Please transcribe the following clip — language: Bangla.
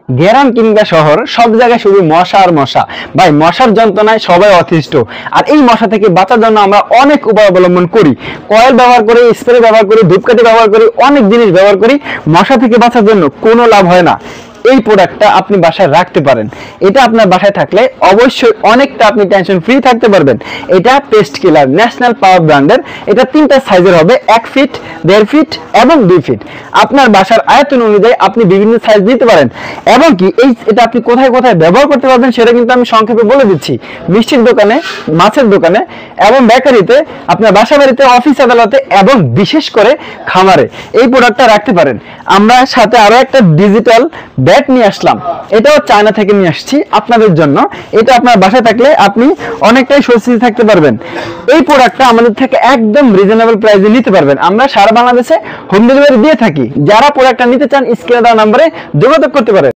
গ্রাম কিংবা শহর সব জায়গায় শুধু মশা আর মশা। ভাই, মশার যন্ত্রণায় সবাই অতিষ্ঠ। আর এই মশা থেকে বাঁচার জন্য আমরা অনেক উপায় অবলম্বন করি। কয়েল ব্যবহার করি, স্প্রে ব্যবহার করি, ধূপকাঠি ব্যবহার করি, অনেক জিনিস ব্যবহার করি। মশা থেকে বাঁচার জন্য কোনো লাভ হয় না। এই প্রোডাক্টটা আপনি বাসায় রাখতে পারেন। এটা আপনার বাসায় থাকলে অবশ্যই অনেকটা আপনি টেনশন ফ্রি থাকতে পারবেন। এটা পেস্ট কিলার, ন্যাশনাল পাওয়ার ব্র্যান্ডের। এটা 3টা সাইজের হবে, 1 ফিট, 1.5 ফিট এবং 2 ফিট। আপনার বাসার আয়তন অনুযায়ী আপনি বিভিন্ন সাইজ দিতে পারেন। এবং কি এটা আপনি কোথায় কোথায় ব্যবহার করতে পারবেন সেটা কিন্তু আমি সংক্ষেপে বলে দিচ্ছি। মিষ্টির দোকানে, মাছের দোকানে এবং বেকারিতে, আপনার বাসা বাড়িতে, অফিস আদালতে এবং বিশেষ করে খামারে এই প্রোডাক্টটা রাখতে পারেন। আমরা সাথে আরো একটা ডিজিটাল ব্যাট নিয়ে আসলাম। এটাও চায়না থেকে নিয়ে আসছি আপনাদের জন্য। এটা আপনার বাসায় থাকলে আপনি অনেকটাই স্বস্তিতে থাকতে পারবেন। এই প্রোডাক্টটা আমাদের থেকে একদম রিজনেবল প্রাইসে নিতে পারবেন। আমরা সারা বাংলাদেশে হোম ডেলিভারি দিয়ে থাকি। যারা প্রোডাক্টটা নিতে চান স্ক্রিনে দেওয়া নম্বরে যোগাযোগ করতে পারেন।